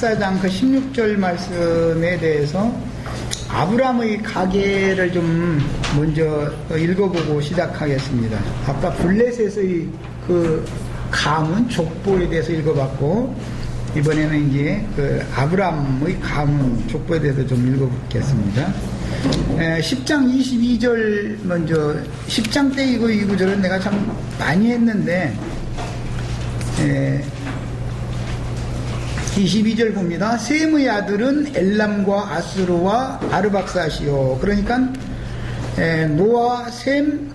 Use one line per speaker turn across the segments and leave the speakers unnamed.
14장 그 16절 말씀에 대해서 아브라함의 가계를 좀 먼저 읽어보고 시작하겠습니다. 아까 블레셋의 그 가문, 족보에 대해서 읽어봤고, 이번에는 이제 그 아브라함의 가문, 족보에 대해서 좀 읽어보겠습니다. 10장 22절 먼저, 10장 때 이거 이 구절은 내가 참 많이 했는데, 22절 봅니다. 셈의 아들은 엘람과 아수르와 아르박사시요. 그러니까 노아, 셈,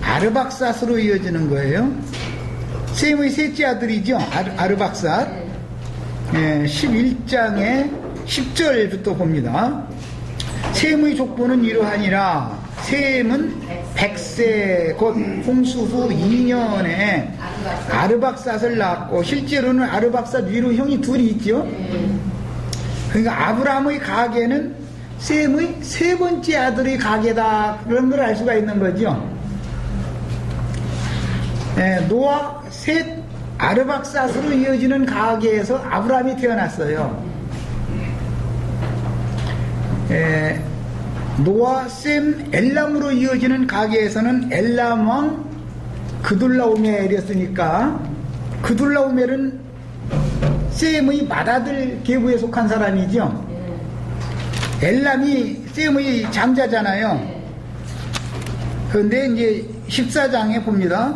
아르박사스로 이어지는 거예요. 셈의 셋째 아들이죠. 아르박사. 11장의 10절부터 봅니다. 셈의 족보는 이러하니라. 셈은 100세 곧 홍수 후 2년에 아르박삿을 낳았고, 실제로는 아르박삿 위로 형이 둘이 있죠. 그러니까 아브라함의 가계는 셈의 세 번째 아들의 가계다, 그런 걸 알 수가 있는 거죠. 노아, 셋, 아르박삿으로 이어지는 가계에서 아브라함이 태어났어요. 노아, 셈, 엘람으로 이어지는 가계에서는 엘람 왕 그둘라오멜이었으니까, 그둘라오멜은 셈의 맏아들 계보에 속한 사람이죠. 엘람이 셈의 장자잖아요. 그런데 이제 14장에 봅니다.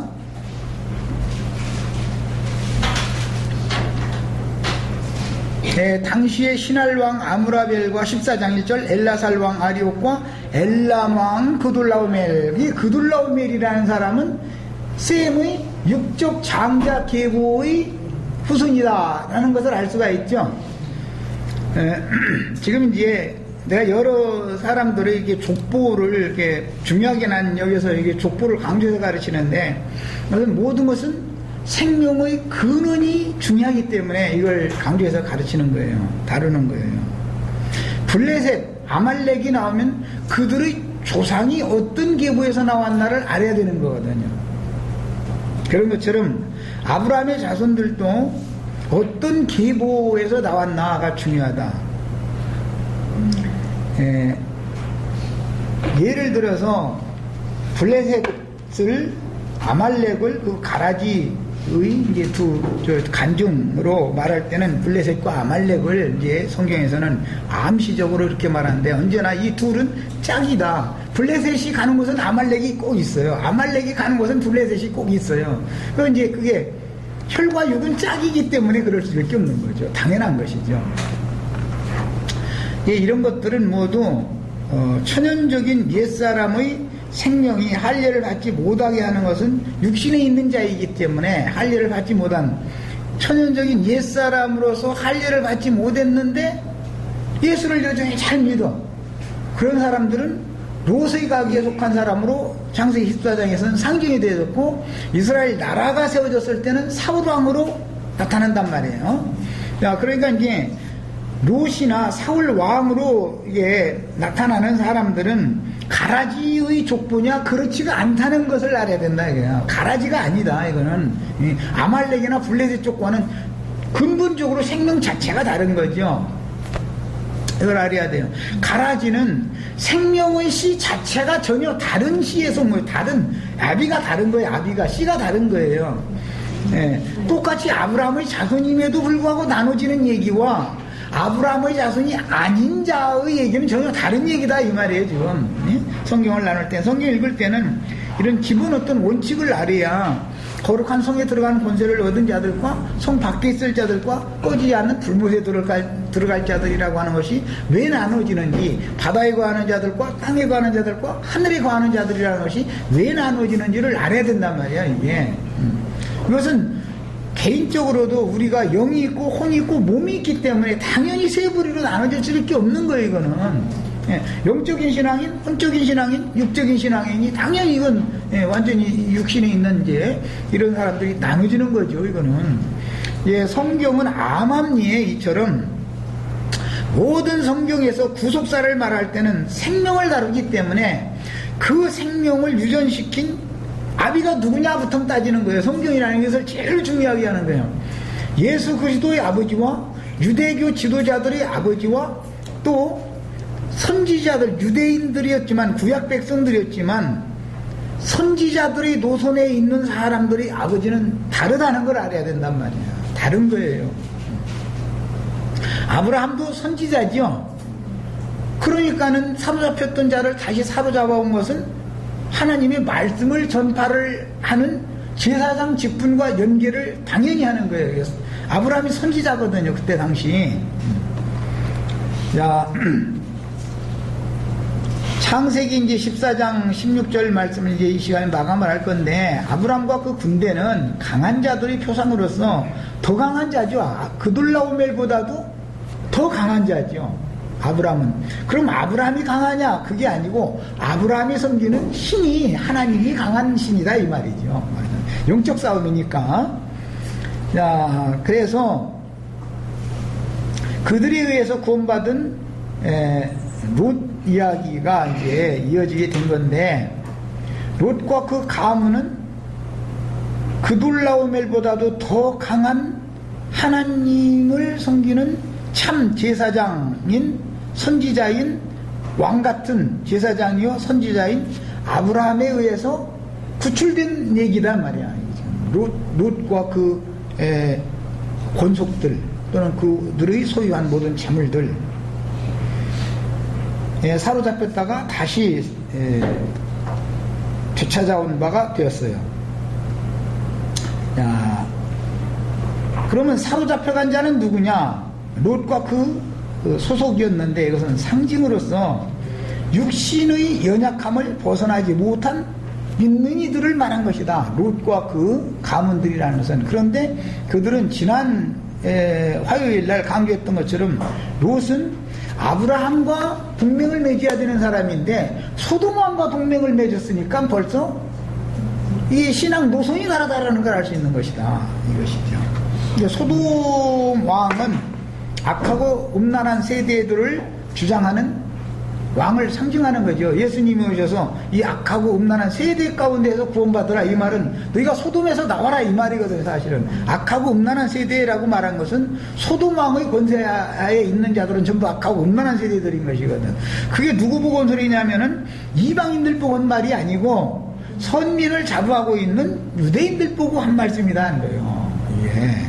당시의 신할왕 아무라벨과 14장 1절 엘라살왕 아리옥과 엘람왕 그둘라오멜, 이 그둘라오멜이라는 사람은 셈의 육적 장자 계보의 후손이다 라는 것을 알 수가 있죠. 지금 이제 내가 여러 사람들의 이렇게 족보를 이렇게 중요하게 난 여기서 이게 족보를 강조해서 가르치는데, 모든 것은 생명의 근원이 중요하기 때문에 이걸 강조해서 가르치는 거예요. 다루는 거예요. 블레셋, 아말렉이 나오면 그들의 조상이 어떤 계보에서 나왔나를 알아야 되는 거거든요. 그런 것처럼 아브라함의 자손들도 어떤 계보에서 나왔나가 중요하다. 예를 들어서 블레셋을, 아말렉을 그 가라지의 이제 간중으로 말할 때는 블레셋과 아말렉을 이제 성경에서는 암시적으로 이렇게 말하는데, 언제나 이 둘은 짝이다. 블레셋이 가는 곳은 아말렉이 꼭 있어요. 아말렉이 가는 곳은 블레셋이 꼭 있어요. 그 이제 그게 혈과 육은 짝이기 때문에 그럴 수밖에 없는 거죠. 당연한 것이죠. 이런 것들은 모두 천연적인 옛사람의 생명이 할례를 받지 못하게 하는 것은 육신에 있는 자이기 때문에, 할례를 받지 못한 천연적인 옛사람으로서 할례를 받지 못했는데 예수를 여전히 잘 믿어. 그런 사람들은 롯의 가계에 속한 사람으로 창세기 14장에서는 상징이 되어졌고, 이스라엘 나라가 세워졌을 때는 사울왕으로 나타난단 말이에요. 그러니까 이제 롯이나 사울 왕으로 이게 나타나는 사람들은 가라지의 족보냐, 그렇지가 않다는 것을 알아야 된다 이거야. 가라지가 아니다. 이거는 아말렉이나 블레셋 족과는 근본적으로 생명 자체가 다른 거죠. 이걸 알아야 돼요. 가라지는 생명의 씨 자체가 전혀 다른 씨의 속물, 다른 아비가 다른 거예요. 아비가 씨가 다른 거예요. 똑같이 아브라함의 자손임에도 불구하고 나눠지는 얘기와 아브라함의 자손이 아닌 자의 얘기는 전혀 다른 얘기다 이 말이에요. 지금 성경을 나눌 때, 성경 읽을 때는 이런 기본 어떤 원칙을 알아야 거룩한 성에 들어가는 권세를 얻은 자들과 성 밖에 있을 자들과 꺼지지 않는 불못에 들어갈 자들이라고 하는 것이 왜 나눠지는지, 바다에 거하는 자들과 땅에 거하는 자들과 하늘에 거하는 자들이라는 것이 왜 나눠지는지를 알아야 된단 말이야. 이게 이것은 개인적으로도 우리가 영이 있고 혼이 있고 몸이 있기 때문에 당연히 세 부류로 나눠질 수밖에 없는 거예요. 이거는 영적인 신앙인, 혼적인 신앙인, 육적인 신앙인이 당연히 이건 완전히 육신에 있는 이제 이런 사람들이 나눠지는 거죠. 이거는 성경은 암암리에 이처럼 모든 성경에서 구속사를 말할 때는 생명을 다루기 때문에 그 생명을 유전시킨 아비가 누구냐부터 따지는 거예요. 성경이라는 것을 제일 중요하게 하는 거예요. 예수 그리스도의 아버지와 유대교 지도자들의 아버지와 또 선지자들, 유대인들이었지만 구약 백성들이었지만 선지자들의 노선에 있는 사람들의 아버지는 다르다는 걸 알아야 된단 말이에요. 다른 거예요. 아브라함도 선지자지요. 그러니까는 사로잡혔던 자를 다시 사로잡아 온 것은 하나님의 말씀을 전파를 하는 제사장 직분과 연계를 당연히 하는 거예요. 아브라함이 선지자거든요, 그때 당시. 자, 창세기 이제 14장 16절 말씀을 이제 이 시간에 마감을 할 건데, 아브라함과 그 군대는 강한 자들의 표상으로서 더 강한 자죠. 그돌라오멜보다도 더 강한 자죠. 아브라함은. 그럼 아브라함이 강하냐? 그게 아니고 아브라함이 섬기는 신이 하나님이 강한 신이다 이 말이죠. 영적 싸움이니까. 자, 그래서 그들에 의해서 구원받은 롯 이야기가 이제 이어지게 된 건데, 롯과 그 가문은 그돌라오멜보다도 더 강한 하나님을 섬기는 참 제사장인 선지자인 왕같은 제사장이요 선지자인 아브라함에 의해서 구출된 얘기단 말이야. 롯과 그 권속들 또는 그들의 소유한 모든 재물들 사로잡혔다가 다시 되찾아온 바가 되었어요. 자, 그러면 사로잡혀간 자는 누구냐? 롯과 그 소속이었는데, 이것은 상징으로서 육신의 연약함을 벗어나지 못한 믿는 이들을 말한 것이다. 롯과 그 가문들이라는 것은. 그런데 그들은 지난 화요일 날 강조했던 것처럼 롯은 아브라함과 동맹을 맺어야 되는 사람인데 소돔왕과 동맹을 맺었으니까 벌써 이 신앙 노선이 다르다는 걸 알 수 있는 것이다. 이것이죠. 소돔 왕은 악하고 음란한 세대들을 주장하는 왕을 상징하는 거죠. 예수님이 오셔서 이 악하고 음란한 세대 가운데에서 구원받으라, 이 말은 너희가 소돔에서 나와라 이 말이거든요. 사실은 악하고 음란한 세대라고 말한 것은 소돔 왕의 권세하에 있는 자들은 전부 악하고 음란한 세대들인 것이거든. 그게 누구 보고 온 소리냐면은 이방인들 보고 온 말이 아니고 선민을 자부하고 있는 유대인들 보고 한 말씀이다 하는 거예요. 예.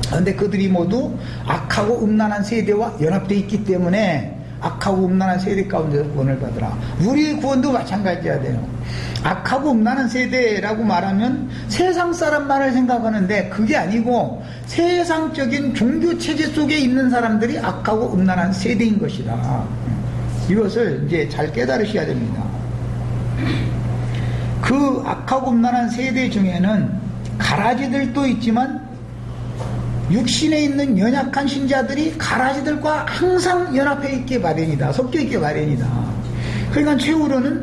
그런데 그들이 모두 악하고 음란한 세대와 연합되어 있기 때문에 악하고 음란한 세대 가운데서 구원을 받으라. 우리의 구원도 마찬가지야 돼요. 악하고 음란한 세대라고 말하면 세상 사람만을 생각하는데 그게 아니고 세상적인 종교체제 속에 있는 사람들이 악하고 음란한 세대인 것이다. 이것을 이제 잘 깨달으셔야 됩니다. 그 악하고 음란한 세대 중에는 가라지들도 있지만 육신에 있는 연약한 신자들이 가라지들과 항상 연합해 있게 마련이다. 섞여 있게 마련이다. 그러니까 최후로는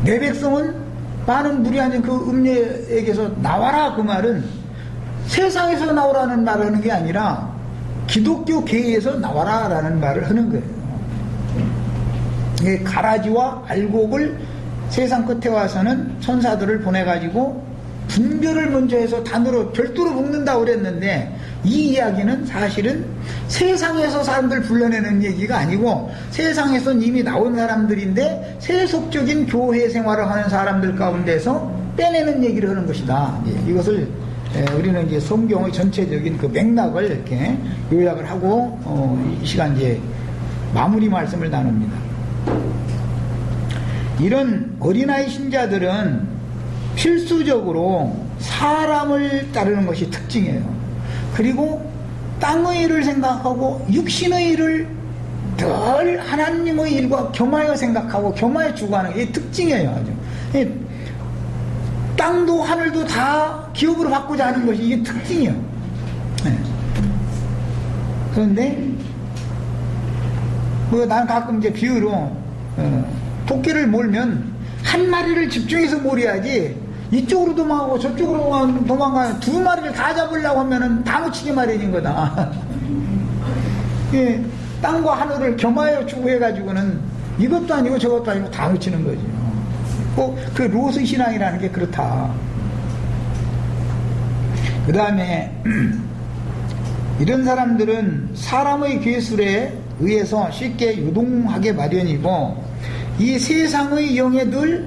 내 백성은 많은 무리한 그 음녀에게서 나와라, 그 말은 세상에서 나오라는 말을 하는 게 아니라 기독교 계에서 나와라 라는 말을 하는 거예요. 이 가라지와 알곡을 세상 끝에 와서는 천사들을 보내가지고 분별을 먼저 해서 단으로 별도로 묶는다고 그랬는데, 이 이야기는 사실은 세상에서 사람들 불러내는 얘기가 아니고 세상에서 이미 나온 사람들인데 세속적인 교회 생활을 하는 사람들 가운데서 빼내는 얘기를 하는 것이다. 이것을 우리는 이제 성경의 전체적인 그 맥락을 이렇게 요약을 하고 이 시간 이제 마무리 말씀을 나눕니다. 이런 어린아이 신자들은 필수적으로 사람을 따르는 것이 특징이에요. 그리고 땅의 일을 생각하고 육신의 일을 늘 하나님의 일과 겸하여 생각하고 겸하여 추구하는 게 특징이에요. 아주. 땅도 하늘도 다 기업으로 바꾸자 하는 것이 이게 특징이에요. 그런데 나는 가끔 이제 비유로 토끼를 몰면 한 마리를 집중해서 몰아야지 이쪽으로 도망가고 저쪽으로 도망가요. 두 마리를 다 잡으려고 하면은 다 놓치게 마련인 거다. 예, 땅과 하늘을 겸하여 추구해가지고는 이것도 아니고 저것도 아니고 다 놓치는 거죠. 그 롯의 신앙이라는 게 그렇다. 그 다음에 이런 사람들은 사람의 괴술에 의해서 쉽게 요동하게 마련이고 이 세상의 영에 늘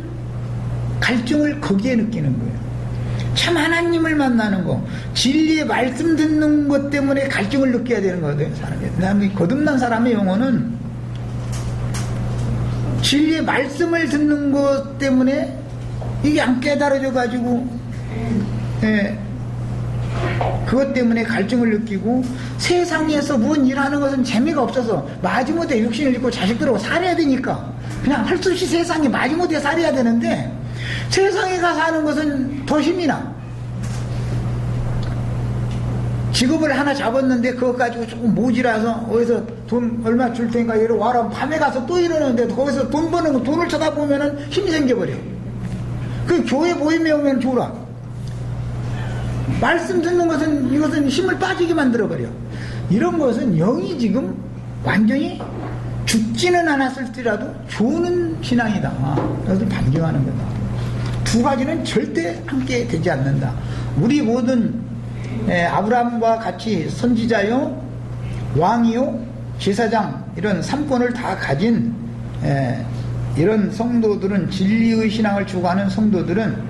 갈증을 거기에 느끼는 거예요. 참 하나님을 만나는 거, 진리의 말씀 듣는 것 때문에 갈증을 느껴야 되는 거거든요. 사람이 거듭난 사람의 영혼은 진리의 말씀을 듣는 것 때문에 이게 안 깨달아져 가지고 그것 때문에 갈증을 느끼고 세상에서 뭔 일하는 것은 재미가 없어서 마지못해 육신을 입고 자식들하고 살아야 되니까 그냥 할 수 없이 세상에 마지못해 살아야 되는데 세상에 가 사는 것은 더 힘이 나. 직업을 하나 잡았는데 그것 가지고 조금 모지라서 어디서 돈 얼마 줄 테니까 이리 와라 밤에 가서 또 이러는데 거기서 돈 버는 거 돈을 쳐다보면은 힘이 생겨버려. 그 교회 모임에 오면 좋아. 말씀 듣는 것은 이것은 힘을 빠지게 만들어버려. 이런 것은 영이 지금 완전히 죽지는 않았을지라도 죽는 신앙이다. 그것을 반증하는 거다. 두 가지는 절대 함께 되지 않는다. 우리 모든 아브라함과 같이 선지자요, 왕이요, 제사장 이런 3권을 다 가진 이런 성도들은 진리의 신앙을 추구하는 성도들은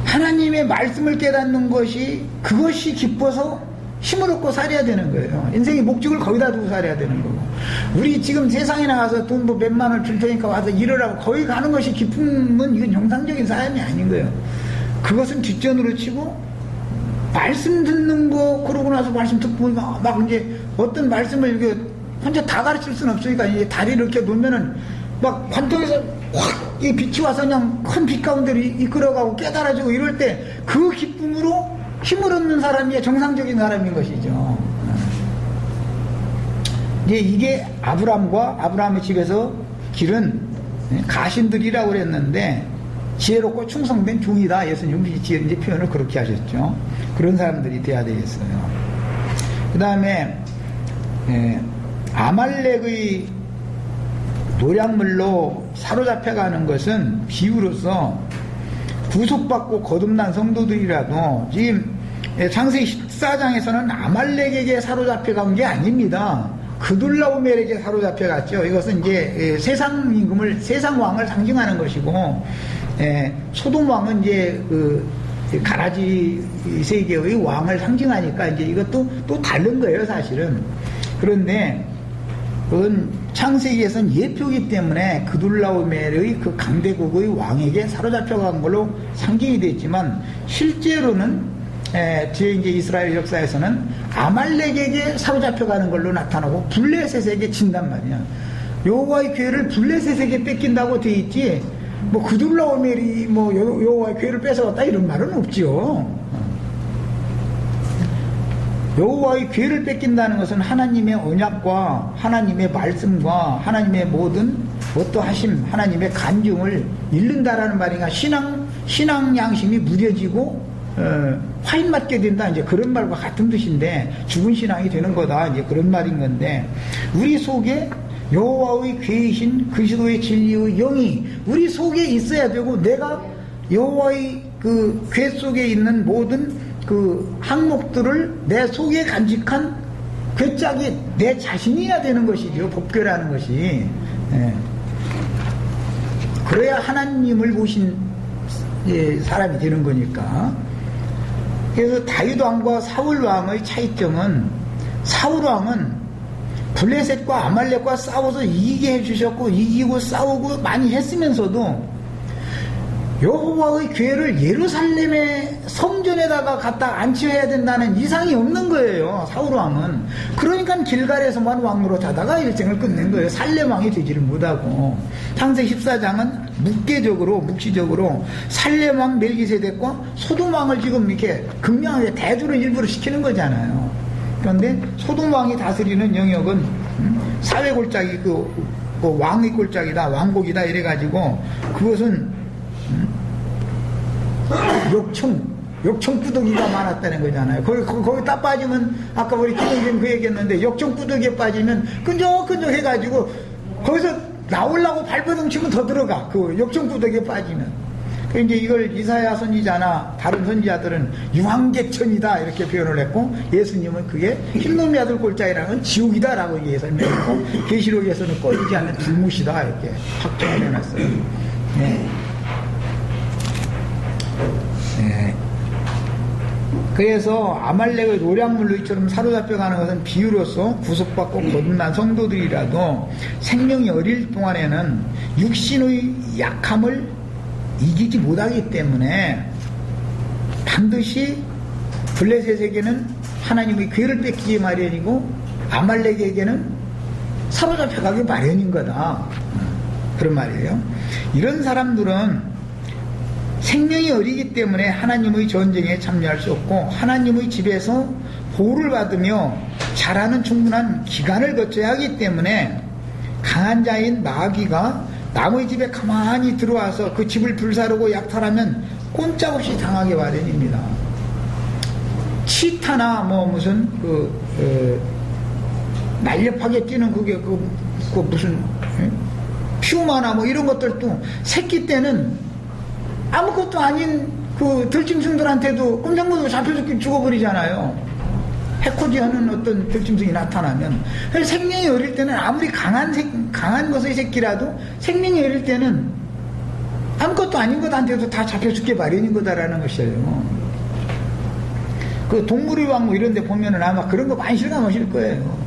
하나님의 말씀을 깨닫는 것이 그것이 기뻐서 힘을 얻고 살아야 되는 거예요. 인생의 목적을 거기다 두고 살아야 되는 거고 우리 지금 세상에 나가서 돈 뭐 몇만 원 줄 테니까 와서 일하라고 거기 가는 것이 기쁨은 이건 정상적인 삶이 아닌 거예요. 그것은 뒷전으로 치고 말씀 듣는 거 그러고 나서 말씀 듣고 막 이제 어떤 말씀을 이렇게 혼자 다 가르칠 수는 없으니까 이제 다리를 이렇게 놓으면은 막 관통에서 확 이 빛이 와서 그냥 큰 빛 가운데로 이끌어가고 깨달아지고 이럴 때 그 기쁨으로 힘을 얻는 사람이 정상적인 사람인 것이죠. 이제 이게 아브라함의 집에서 기른 가신들이라고 그랬는데 지혜롭고 충성된 종이다. 예수님이 이제 표현을 그렇게 하셨죠. 그런 사람들이 돼야 되겠어요. 그 다음에 아말렉의 노략물로 사로잡혀가는 것은 비유로서 구속받고 거듭난 성도들이라도 지금 창세기 14장에서는 아말렉에게 사로잡혀간 게 아닙니다. 그둘라오멜에게 사로잡혀갔죠. 이것은 이제 세상 임금을, 세상 왕을 상징하는 것이고, 소돔 왕은 이제 그 가라지 세계의 왕을 상징하니까 이제 이것도 또 다른 거예요, 사실은. 그런데 그건 창세기에서는 예표이기 때문에 그둘라오멜의 그 강대국의 왕에게 사로잡혀간 걸로 상징이 됐지만 실제로는 뒤에 이제 이스라엘 역사에서는 아말렉에게 사로잡혀가는 걸로 나타나고 블레셋에게 진단 말이야. 여호와의 괴를 블레셋에게 뺏긴다고 돼 있지 뭐 그둘라오멜이 뭐 여호와의 괴를 뺏어갔다 이런 말은 없지요. 여호와의 괴를 뺏긴다는 것은 하나님의 언약과 하나님의 말씀과 하나님의 모든 어떠하심, 하나님의 간증을 잃는다라는 말이니까 신앙 양심이 무뎌지고 화인 맞게 된다. 이제 그런 말과 같은 뜻인데 죽은 신앙이 되는 거다. 이제 그런 말인 건데 우리 속에 여호와의 괴이신 그리스도의 진리의 영이 우리 속에 있어야 되고 내가 여호와의 그 괴 속에 있는 모든 그 항목들을 내 속에 간직한 괴짝이 내 자신이어야 되는 것이죠. 법궤라는 것이. 그래야 하나님을 모신 사람이 되는 거니까. 그래서 다윗 왕과 사울 왕의 차이점은 사울 왕은 블레셋과 아말렉과 싸워서 이기게 해주셨고 이기고 싸우고 많이 했으면서도 여호와의 괴를 예루살렘의 성전에다가 갖다 안치해야 된다는 이상이 없는 거예요. 사울왕은. 그러니까 길갈에서만 왕으로 자다가 일생을 끝낸 거예요. 살렘왕이 되지를 못하고. 창세기 14장은 묵시적으로 살렘왕 멜기세덱과 소돔왕을 지금 이렇게 극명하게 대조를 일부러 시키는 거잖아요. 그런데 소돔왕이 다스리는 영역은 사회골짜기 그 왕의 골짜기다, 왕국이다 이래가지고 그것은 역청구더기가 많았다는 거잖아요. 거기 딱 빠지면, 아까 우리 김영진 그 얘기했는데, 역청구더기에 빠지면 끈적끈적 해가지고, 거기서 나오려고 발버둥 치면 더 들어가. 그 역청구더기에 빠지면. 그 이제 이걸 이사야 선지자나 다른 선지자들은 유황객천이다 이렇게 표현을 했고, 예수님은 그게 흰놈이 아들 꼴짝이라는 건 지옥이다라고 이게 설명했고, 계시록에서는 꺼지지 않는 불못이다 이렇게 확정을 해놨어요. 네. 네. 그래서 아말렉의 노량물루이처럼 사로잡혀가는 것은 비유로서 구속받고 거듭난 성도들이라도 생명이 어릴 동안에는 육신의 약함을 이기지 못하기 때문에 반드시 블레셋에게는 하나님의 기회를 뺏기기 마련이고 아말렉에게는 사로잡혀가기 마련인 거다, 그런 말이에요. 이런 사람들은 생명이 어리기 때문에 하나님의 전쟁에 참여할 수 없고, 하나님의 집에서 보호를 받으며 자라는 충분한 기간을 거쳐야 하기 때문에 강한 자인 마귀가 남의 집에 가만히 들어와서 그 집을 불사르고 약탈하면 꼼짝없이 당하게 마련입니다. 치타나 무슨 날렵하게 뛰는 그게 무슨 퓨마나 이런 것들도 새끼 때는 아무것도 아닌 그 들짐승들한테도 꼼짝 못하고 잡혀 죽어버리잖아요. 해코지하는 어떤 들짐승이 나타나면. 생명이 어릴 때는 아무리 강한 것의 새끼라도 생명이 어릴 때는 아무것도 아닌 것한테도 다 잡혀 죽게 마련인 거다라는 것이에요. 그 동물의 왕 이런 데 보면은 아마 그런 거 많이 실감하실 거예요.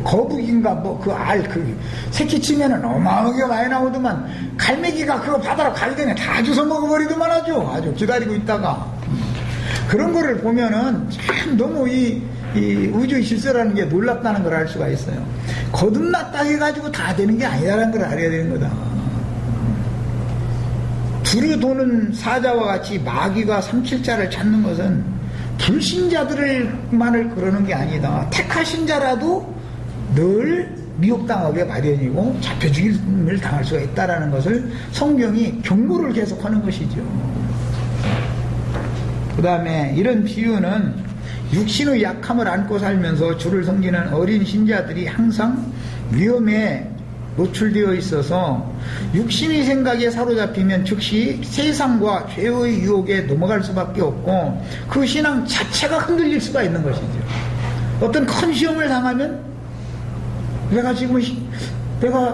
거북인가 새끼 치면은 어마어마하게 많이 나오더만, 갈매기가 그거 바다로 가기 전에 다 주워 먹어버리더만 아주 기다리고 있다가. 그런 거를 보면은 참 너무 이 우주의 질서라는 게 놀랍다는 걸 알 수가 있어요. 거듭났다 해가지고 다 되는 게 아니라는 걸 알아야 되는 거다. 두루 도는 사자와 같이 마귀가 삼킬자를 찾는 것은 불신자들만을 그러는 게 아니다. 택하신 자라도 늘 미혹당하게 마련이고 잡혀죽임을 당할 수가 있다는 것을 성경이 경고를 계속하는 것이죠. 그 다음에 이런 비유는 육신의 약함을 안고 살면서 주를 섬기는 어린 신자들이 항상 위험에 노출되어 있어서 육신의 생각에 사로잡히면 즉시 세상과 죄의 유혹에 넘어갈 수밖에 없고 그 신앙 자체가 흔들릴 수가 있는 것이죠. 어떤 큰 시험을 당하면 내가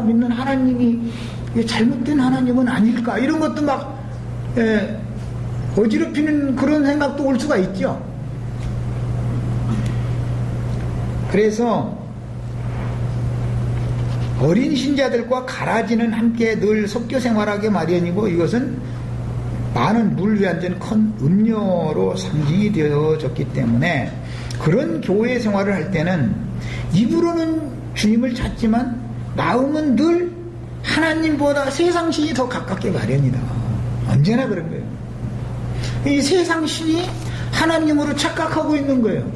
믿는 하나님이 잘못된 하나님은 아닐까, 이런 것도 막 어지럽히는 그런 생각도 올 수가 있죠. 그래서 어린 신자들과 가라지는 함께 늘 섞여 생활하게 마련이고, 이것은 많은 물 위한 큰 음료로 상징이 되어졌기 때문에 그런 교회 생활을 할 때는 입으로는 주님을 찾지만 마음은 늘 하나님보다 세상 신이 더 가깝게 마련이다. 언제나 그런 거예요. 이 세상 신이 하나님으로 착각하고 있는 거예요.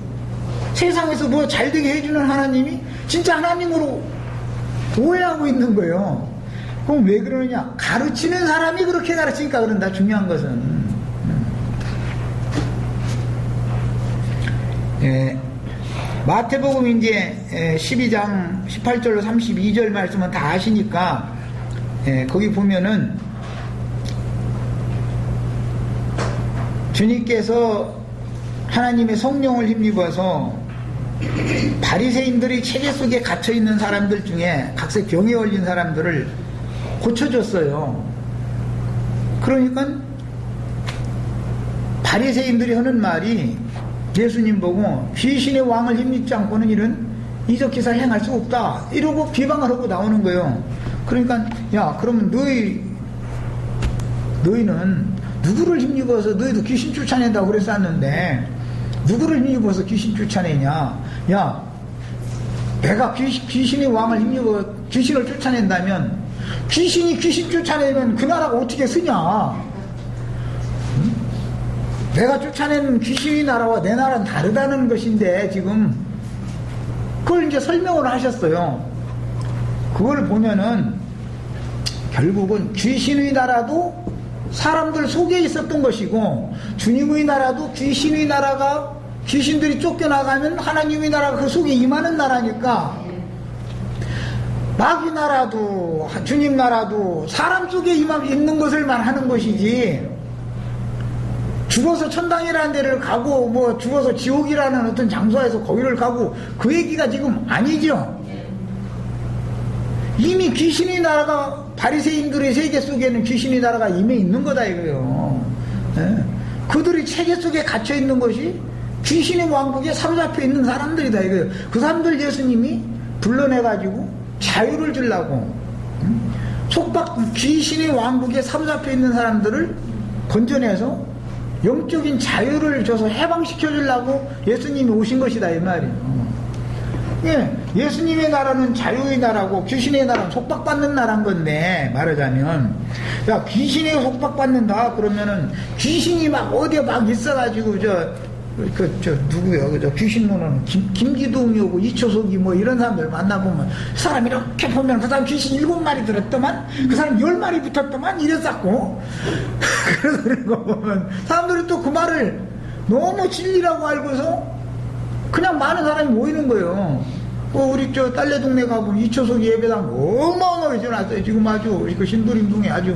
세상에서 뭐 잘되게 해주는 하나님이 진짜 하나님으로 오해하고 있는 거예요. 그럼 왜 그러느냐? 가르치는 사람이 그렇게 가르치니까 그런다. 중요한 것은 마태복음 이제 12장 18절로 32절 말씀은 다 아시니까 거기 보면은 주님께서 하나님의 성령을 힘입어서 바리새인들이 체계 속에 갇혀있는 사람들 중에 각색 병에 걸린 사람들을 고쳐줬어요. 그러니까 바리새인들이 하는 말이 예수님 보고 귀신의 왕을 힘입지 않고는 이런 이적 기사를 행할 수 없다 이러고 비방을 하고 나오는 거예요. 그러니까 야, 그러면 너희는 누구를 힘입어서 너희도 귀신 쫓아낸다고 그랬었는데 누구를 힘입어서 귀신 쫓아내냐? 야, 내가 귀신의 왕을 힘입어 귀신을 쫓아낸다면 귀신이 귀신 쫓아내면 그 나라가 어떻게 쓰냐? 응? 내가 쫓아내는 귀신의 나라와 내 나라는 다르다는 것인데 지금 그걸 이제 설명을 하셨어요. 그걸 보면은 결국은 귀신의 나라도 사람들 속에 있었던 것이고 주님의 나라도 귀신의 나라가 귀신들이 쫓겨나가면 하나님의 나라가 그 속에 임하는 나라니까 마귀 나라도 주님 나라도 사람 속에 있는 것을만 하는 것이지, 죽어서 천당이라는 데를 가고 뭐 죽어서 지옥이라는 어떤 장소에서 거기를 가고 그 얘기가 지금 아니죠. 이미 귀신의 나라가, 바리새인들의 세계 속에는 귀신의 나라가 이미 있는 거다 이거요. 예? 그들이 체계 속에 갇혀 있는 것이 귀신의 왕국에 사로잡혀 있는 사람들이다 이거요. 그 사람들 예수님이 불러내가지고 자유를 주려고, 귀신의 왕국에 사로잡혀 있는 사람들을 건져내서 영적인 자유를 줘서 해방시켜 주려고 예수님이 오신 것이다 이 말이에요. 예, 예수님의 나라는 자유의 나라고 귀신의 나라는 속박받는 나라인 건데, 말하자면, 야, 귀신에 속박받는다 그러면은 귀신이 막 어디에 막 있어가지고 누구요? 귀신 노는 김기둥이 오고 이초석이 뭐 이런 사람들 만나보면, 사람 이렇게 보면 그 사람 귀신 7마리 들었더만, 그 사람 10마리 붙었더만 이랬었고, 그래서 그런 거 보면 사람들이 또 그 말을 너무 진리라고 알고서 그냥 많은 사람이 모이는 거예요. 우리 딸내 동네 가보면 이초석 예배당 어마어마하게 지어놨어요. 지금 아주 그 신도림동에 아주,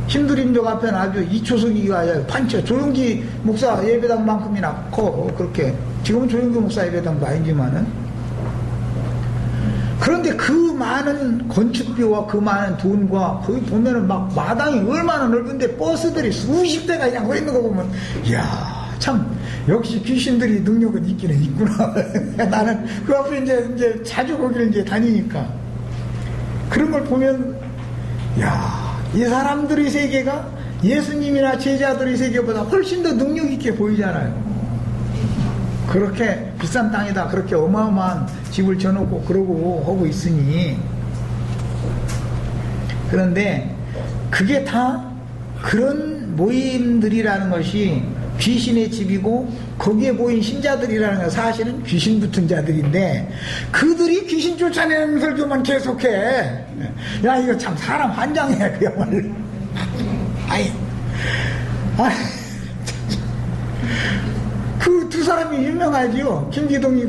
신도림역 앞에는 아주 이초석이가 판쳐 조용기 목사 예배당만큼이나 커. 그렇게 지금은 조용기 목사 예배당도 아니지만은, 그런데 그 많은 건축비와 그 많은 돈과 거기 보면은 막 마당이 얼마나 넓은데 버스들이 수십 대가 그냥 거 있는 거 보면, 이야 참 역시 귀신들이 능력은 있기는 있구나. 나는 그 앞에 이제 자주 거기를 이제 다니니까 그런 걸 보면, 야, 이 사람들의 세계가 예수님이나 제자들의 세계보다 훨씬 더 능력 있게 보이잖아요. 그렇게 비싼 땅에다 그렇게 어마어마한 집을 져놓고 그러고 하고 있으니. 그런데 그게 다 그런 모임들이라는 것이 귀신의 집이고, 거기에 모인 신자들이라는 건 사실은 귀신 붙은 자들인데, 그들이 귀신 쫓아내는 설교만 계속해. 야, 이거 참 사람 환장해 그야말로. 그 두 사람이 유명하지요. 김기동이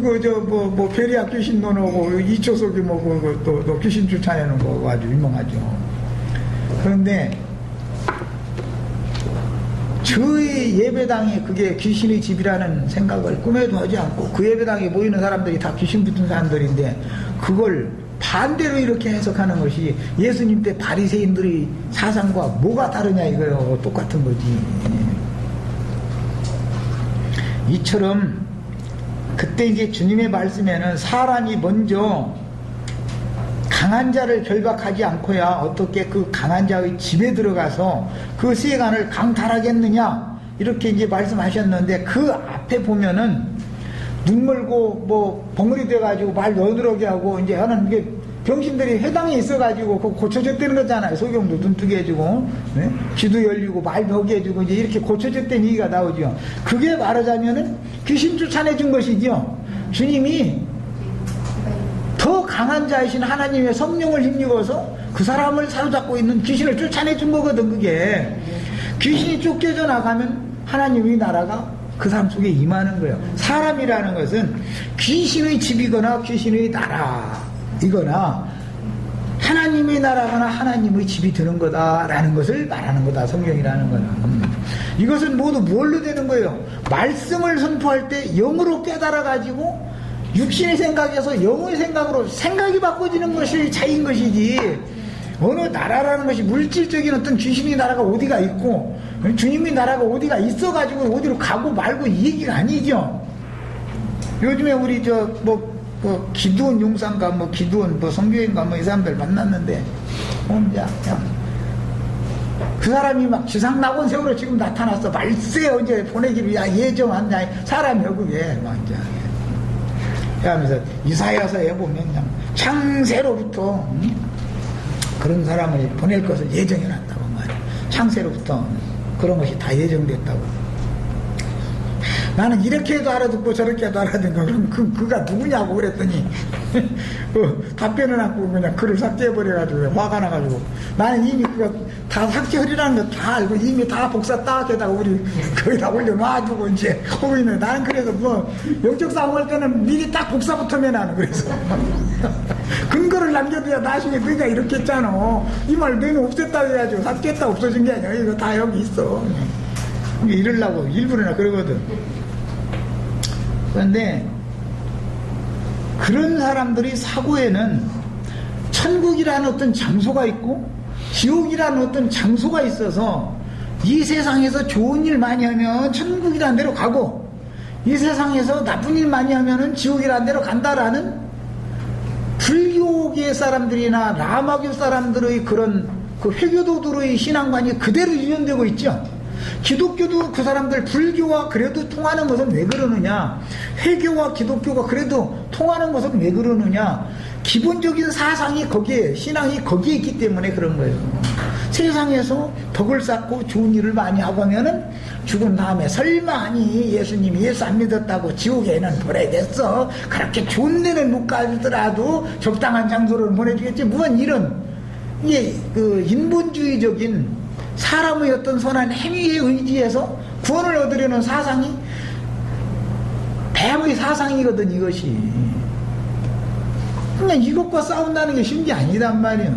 베리아 귀신 논하고 이초석이 또 귀신 쫓아내는 거 아주 유명하죠. 그런데 저희 예배당이 그게 귀신의 집이라는 생각을 꿈에도 하지 않고, 그 예배당에 모이는 사람들이 다 귀신 붙은 사람들인데 그걸 반대로 이렇게 해석하는 것이 예수님 때 바리새인들의 사상과 뭐가 다르냐 이거요. 똑같은 거지. 이처럼 그때 이제 주님의 말씀에는 사람이 먼저 강한 자를 결박하지 않고야 어떻게 그 강한 자의 집에 들어가서 그 세간을 강탈하겠느냐 이렇게 이제 말씀하셨는데, 그 앞에 보면은 눈 멀고 벙어리 돼가지고 말 너드러게 하고 이제 하는 게 병신들이 회당에 있어가지고 그거 고쳐졌다는 거잖아요. 소경도 눈 뜨게 해주고, 네? 귀도 열리고 말 벽게 해주고 이제 이렇게 고쳐졌다는 얘기가 나오죠. 그게 말하자면은 귀신 쫓아내준 것이죠. 주님이 더 강한 자이신 하나님의 성령을 힘입어서 그 사람을 사로잡고 있는 귀신을 쫓아내준 거거든. 그게 귀신이 쫓겨져 나가면 하나님의 나라가 그 사람 속에 임하는 거예요. 사람이라는 것은 귀신의 집이거나 귀신의 나라이거나 하나님의 나라거나 하나님의 집이 되는 거다라는 것을 말하는 거다. 성경이라는 거는. 이것은 모두 뭘로 되는 거예요? 말씀을 선포할 때 영으로 깨달아가지고 육신의 생각에서 영의 생각으로 생각이 바꿔지는 것이 차이인 것이지, 어느 나라라는 것이 물질적인 어떤 귀신의 나라가 어디가 있고 주님의 나라가 어디가 있어가지고 어디로 가고 말고 이 얘기가 아니죠. 요즘에 우리 기두원 용산가 기두원 성교인가 이 사람들 만났는데, 그 사람이 막 지상낙원색으로 지금 나타났어. 말세 언제 보내기로 예정한다. 사람이요 그게 막 이제. 하면서 이사야서에 보면 창세로부터 그런 사람을 보낼 것을 예정해놨다고 말이야. 창세로부터 그런 것이 다 예정됐다고. 나는 이렇게 해도 알아듣고 저렇게 해도 알아듣고 그럼 그가 누구냐고 그랬더니 답변을 하고 그냥 글을 삭제해버려가지고 화가 나가지고 나는 이미 그거 다 삭제하리라는 거 다 알고 이미 다 복사 딱 해다가 우리 거기다 올려놔두고 이제 하고 있는 나는 그래서 뭐 영적 싸움할 때는 미리 딱 복사부터면 하는 그래서 근거를 남겨둬야 나중에 너희가 이렇게 했잖아 이 말 너희는 없앴다 해가지고 삭제했다 없어진 게 아니야 이거 다 여기 있어 이러려고 일부러나 그러거든. 그런데 그런 사람들이 사고에는 천국이라는 어떤 장소가 있고 지옥이라는 어떤 장소가 있어서 이 세상에서 좋은 일 많이 하면 천국이라는 데로 가고 이 세상에서 나쁜 일 많이 하면 지옥이라는 데로 간다라는 불교계 사람들이나 라마교 사람들의 그런 그 회교도들의 신앙관이 그대로 유연되고 있죠. 기독교도 그 사람들 불교와 그래도 통하는 것은 왜 그러느냐, 회교와 기독교가 그래도 통하는 것은 왜 그러느냐, 기본적인 사상이 거기에, 신앙이 거기에 있기 때문에 그런 거예요. 세상에서 덕을 쌓고 좋은 일을 많이 하고 하면은 죽은 다음에 설마니 예수님이 예수 안 믿었다고 지옥에는 보내겠어, 그렇게 좋은 데는 못 가더라도 적당한 장소를 보내주겠지, 무슨 이런 이게 그 인본주의적인 사람의 어떤 선한 행위에 의지해서 구원을 얻으려는 사상이 뱀의 사상이거든 이것이. 그냥 이것과 싸운다는 게 쉬운 게 아니단 말이야.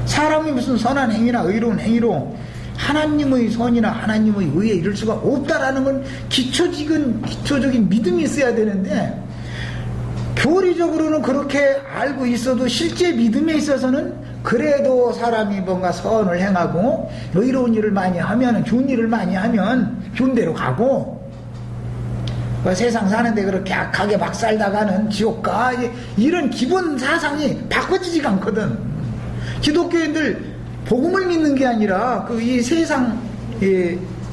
사람이 무슨 선한 행위나 의로운 행위로 하나님의 선이나 하나님의 의에 이를 수가 없다라는 건 기초적인 믿음이 있어야 되는데, 교리적으로는 그렇게 알고 있어도 실제 믿음에 있어서는 그래도 사람이 뭔가 선을 행하고 의로운 일을 많이 하면, 좋은 일을 많이 하면 좋은 데로 가고, 세상 사는데 그렇게 악하게 막 살다가는 지옥 가, 이런 기본 사상이 바꿔지지가 않거든. 기독교인들 복음을 믿는 게 아니라 이 세상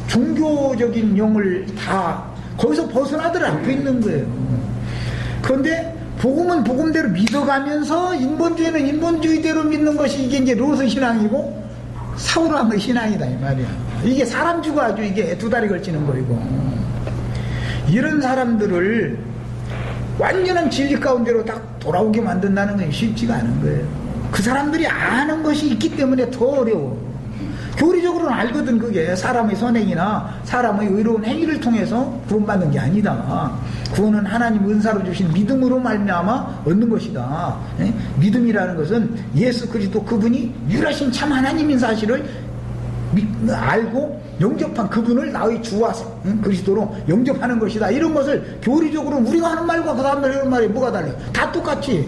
종교적인 용을 다 거기서 벗어나들 않고 있는 거예요. 그런데 복음은 복음대로 믿어가면서 인본주의는 인본주의대로 믿는 것이 이게 이제 로스 신앙이고 사우라의 신앙이다 이 말이야. 이게 사람 주고 아주 이게 두 다리 걸치는 거이고, 이런 사람들을 완전한 진리 가운데로 딱 돌아오게 만든다는 건 쉽지가 않은 거예요. 그 사람들이 아는 것이 있기 때문에 더 어려워. 교리적으로는 알거든. 그게 사람의 선행이나 사람의 의로운 행위를 통해서 구원받는 게 아니다. 구원은 하나님 은사로 주신 믿음으로 말미암아 얻는 것이다. 믿음이라는 것은 예수 그리스도 그분이 유일하신 참 하나님인 사실을 알고 영접한 그분을 나의 주와 그리스도로 영접하는 것이다. 이런 것을 교리적으로 우리가 하는 말과 그 사람들 하는 말이 뭐가 달라요? 다 똑같이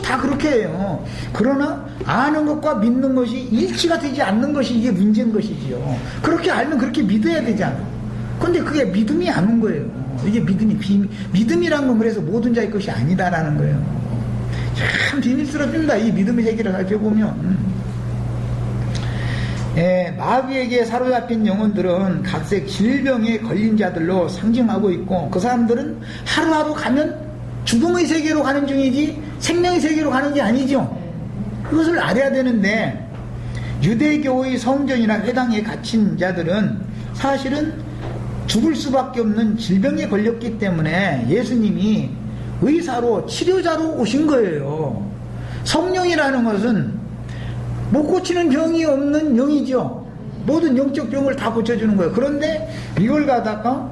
다 그렇게 해요. 그러나 아는 것과 믿는 것이 일치가 되지 않는 것이 이게 문제인 것이지요. 그렇게 알면 그렇게 믿어야 되잖아. 그런데 그게 믿음이 안 온 거예요. 이게 믿음이란 건 그래서 모든 자의 것이 아니다라는 거예요. 참 비밀스럽습니다. 이 믿음의 세계를 살펴보면. 마귀에게 사로잡힌 영혼들은 각색 질병에 걸린 자들로 상징하고 있고, 그 사람들은 하루하루 가면 죽음의 세계로 가는 중이지 생명의 세계로 가는 게 아니죠. 그것을 알아야 되는데, 유대교의 성전이나 회당에 갇힌 자들은 사실은 죽을 수밖에 없는 질병에 걸렸기 때문에 예수님이 의사로 치료자로 오신 거예요. 성령이라는 것은 못 고치는 병이 없는 영이죠. 모든 영적 병을 다 고쳐주는 거예요. 그런데 이걸 갖다가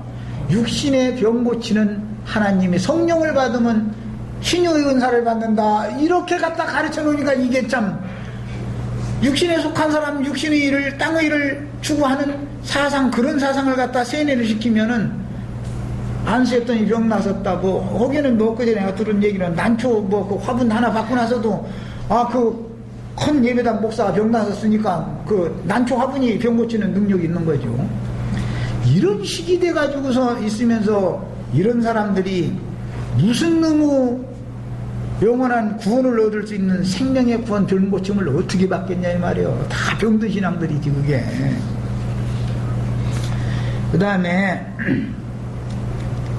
육신의 병 고치는 하나님이 성령을 받으면 신유의 은사를 받는다, 이렇게 갖다 가르쳐 놓으니까 이게 참, 육신에 속한 사람 육신의 일을, 땅의 일을 추구하는 사상, 그런 사상을 갖다 세뇌를 시키면은 안수했더니 병 나섰다, 거기는 엊그제 내가 들은 얘기는 난초 그 화분 하나 받고 나서도 그 큰 예배당 목사가 병 나섰으니까 그 난초 화분이 병 고치는 능력이 있는 거죠. 이런 식이 돼가지고서 있으면서 이런 사람들이 무슨 놈의 영원한 구원을 얻을 수 있는 생명의 구원, 병 고침을 어떻게 받겠냐 이 말이에요. 다 병든 신앙들이지 그게. 그 다음에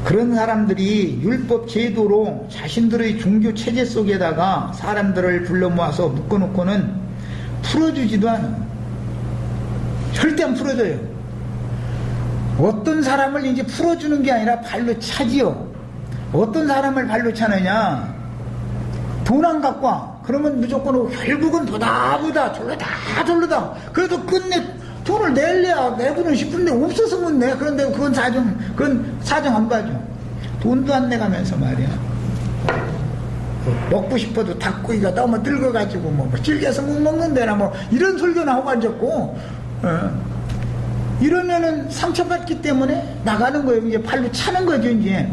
그런 사람들이 율법 제도로 자신들의 종교 체제 속에다가 사람들을 불러 모아서 묶어놓고는 풀어주지도 않아. 절대 안 풀어줘요. 어떤 사람을 이제 풀어주는 게 아니라 발로 차지요. 어떤 사람을 발로 차느냐? 돈 안 갖고 와. 그러면 무조건 결국은 보다 절로다. 그래도 끝내 돈을 낼래야 내고는 싶은데 없어서 못 내. 그런데 그건 사정 안 봐줘. 돈도 안 내가면서 말이야. 먹고 싶어도 닭고기가 너무 늙어가지고 뭐 질겨서 못 먹는데나 뭐 이런 설교나 하고 앉았고, 이러면은 상처받기 때문에 나가는 거예요. 이제 발로 차는 거죠. 이제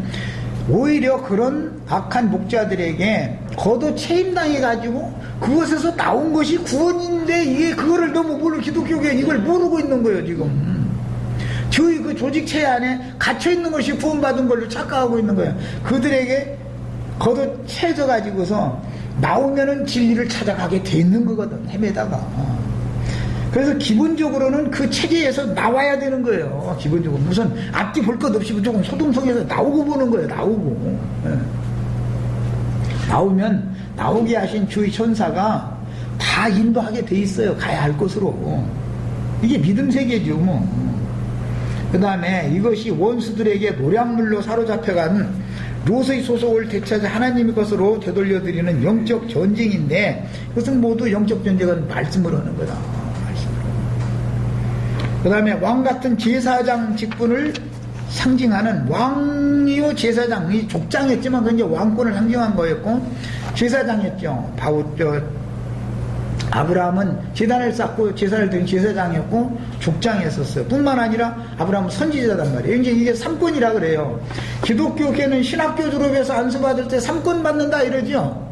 오히려 그런 악한 목자들에게 걷어채임당해가지고 그것에서 나온 것이 구원인데 이게 그거를 너무 모르고 기독교계 이걸 모르고 있는 거예요 지금. 저희 그 조직체 안에 갇혀 있는 것이 구원받은 걸로 착각하고 있는 거예요. 그들에게 걷어채져 가지고서 나오면은 진리를 찾아가게 돼 있는 거거든. 헤매다가. 그래서 기본적으로는 그 체계에서 나와야 되는 거예요. 기본적으로 무슨 앞뒤 볼 것 없이 조금 소동성에서 나오고 보는 거예요. 나오고. 나오면 나오게 하신 주의 천사가 다 인도하게 돼 있어요. 가야 할 곳으로. 이게 믿음 세계죠. 뭐. 그 다음에 이것이 원수들에게 노량물로 사로잡혀간 롯의 소속을 되찾아 하나님의 것으로 되돌려드리는 영적 전쟁인데, 그것은 모두 영적 전쟁은 말씀을 하는 거다. 그 다음에 왕같은 제사장 직분을 상징하는 왕이요 제사장이 족장이었지만 그건 이제 왕권을 상징한 거였고 제사장이었죠. 아브라함은 제단을 쌓고 제사를 드린 제사장이었고 족장이었었어요. 뿐만 아니라 아브라함은 선지자단 말이에요. 이제 이게 3권이라 그래요. 기독교계는 신학교 졸업해서 안수받을 때 3권 받는다 이러죠.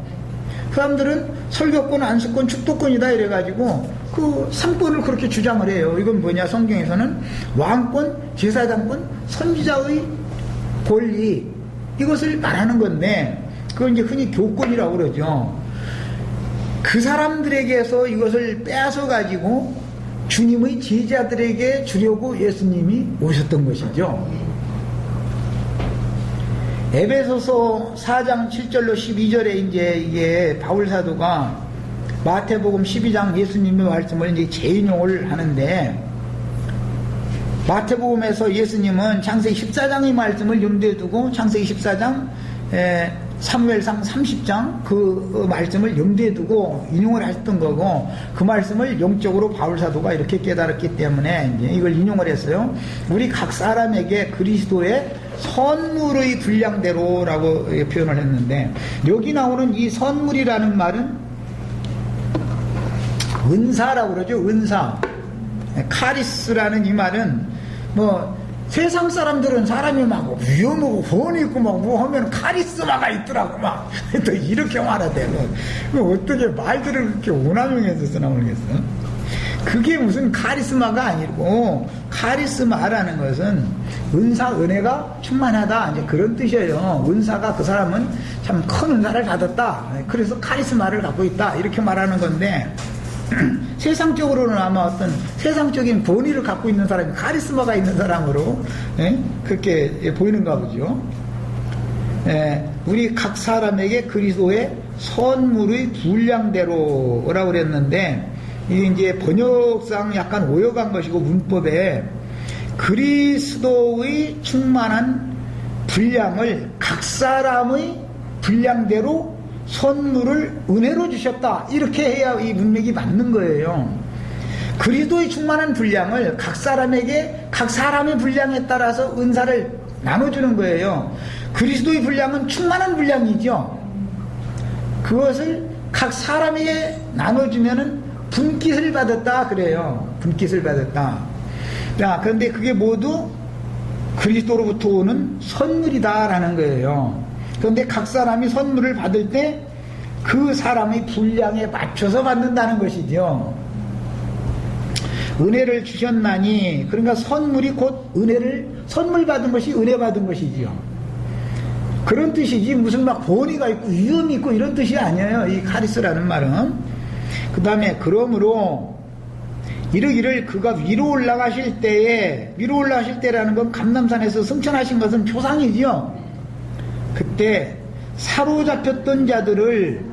사람들은 설교권, 안수권, 축도권이다 이래가지고 그 3권을 그렇게 주장을 해요. 이건 뭐냐? 성경에서는 왕권, 제사장권, 선지자의 권리, 이것을 말하는 건데 그건 이제 흔히 교권이라고 그러죠. 그 사람들에게서 이것을 빼앗아 가지고 주님의 제자들에게 주려고 예수님이 오셨던 것이죠. 에베소서 4장 7절로 12절에 이제 이게 바울 사도가 마태복음 12장 예수님의 말씀을 이제 재인용을 하는데, 마태복음에서 예수님은 창세기 14장의 말씀을 염두에 두고 창세기 14장 사무엘상 30장 그 말씀을 염두에 두고 인용을 하셨던 거고, 그 말씀을 영적으로 바울 사도가 이렇게 깨달았기 때문에 이제 이걸 인용을 했어요. 우리 각 사람에게 그리스도의 선물의 분량대로라고 표현을 했는데, 여기 나오는 이 선물이라는 말은 은사라고 그러죠. 은사. 카리스라는 이 말은 뭐 세상 사람들은 사람이 막 위험하고 권위 있고 막 뭐 하면 카리스마가 있더라고 막 또 이렇게 말하대. 뭐 어떻게 말들을 그렇게 오남용해서 쓰나 모르겠어. 그게 무슨 카리스마가 아니고, 카리스마라는 것은 은사, 은혜가 충만하다 이제 그런 뜻이에요. 은사가 그 사람은 참 큰 은사를 받았다, 그래서 카리스마를 갖고 있다 이렇게 말하는 건데, 세상적으로는 아마 어떤 세상적인 권위를 갖고 있는 사람이 카리스마가 있는 사람으로 그렇게 보이는가 보죠. 우리 각 사람에게 그리스도의 선물의 분량대로라고 그랬는데, 이게 이제 번역상 약간 오역한 것이고, 문법에 그리스도의 충만한 분량을 각 사람의 분량대로 선물을 은혜로 주셨다 이렇게 해야 이 문맥이 맞는 거예요. 그리스도의 충만한 분량을 각 사람에게 각 사람의 분량에 따라서 은사를 나눠주는 거예요. 그리스도의 분량은 충만한 분량이죠. 그것을 각 사람에게 나눠주면은 분깃을 받았다 그래요. 분깃을 받았다. 자, 그런데 그게 모두 그리스도로부터 오는 선물이다라는 거예요. 그런데 각 사람이 선물을 받을 때 그 사람의 분량에 맞춰서 받는다는 것이죠. 은혜를 주셨나니, 그러니까 선물이 곧 은혜를, 선물 받은 것이 은혜 받은 것이지요. 그런 뜻이지 무슨 막 권위가 있고 위험이 있고 이런 뜻이 아니에요. 이 카리스라는 말은. 그 다음에 그러므로 이르기를 그가 위로 올라가실 때라는 건 감람산에서 승천하신 것은 표상이지요. 그때 사로잡혔던 자들을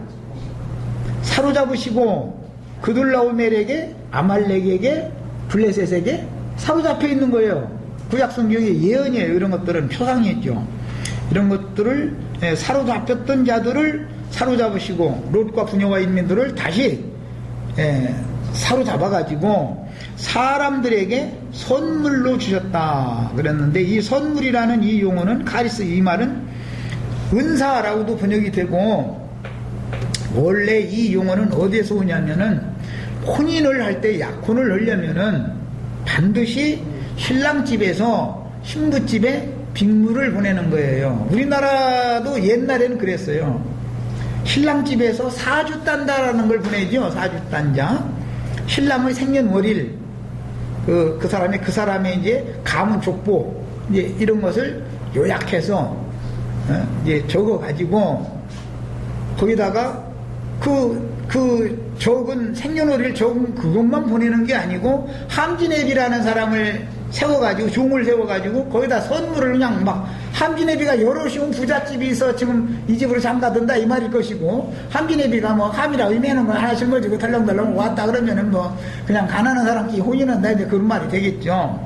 사로잡으시고 그들라오멜에게, 아말렉에게, 블레셋에게 사로잡혀 있는 거예요. 구약 성경의 예언이에요. 이런 것들은 표상이죠. 이런 것들을 사로잡혔던 자들을 사로잡으시고 롯과 부녀와 인민들을 다시 사로잡아가지고 사람들에게 선물로 주셨다 그랬는데, 이 선물이라는 이 용어는 카리스, 이 말은 은사라고도 번역이 되고, 원래 이 용어는 어디에서 오냐면은 혼인을 할 때 약혼을 하려면은 반드시 신랑집에서 신부집에 빅물을 보내는 거예요. 우리나라도 옛날에는 그랬어요. 신랑집에서 사주 딴다라는 걸 보내죠. 사주 딴자. 신랑의 생년월일, 그 사람의 이제 가문 족보, 이제 이런 것을 요약해서 이제 적어가지고 거기다가 적은 생년월일 적은 그것만 보내는 게 아니고, 함진애비라는 사람을 세워가지고, 종을 세워가지고 거기다 선물을 그냥 막, 함진애비가 여럿이 온 부잣집이 있어 지금 이 집으로 장가든다 이 말일 것이고, 함진애비가 뭐 함이라 의미하는 거 하나 짊어지고 덜렁덜렁 왔다 그러면은 뭐 그냥 가난한 사람끼리 혼인한다 이제 그런 말이 되겠죠.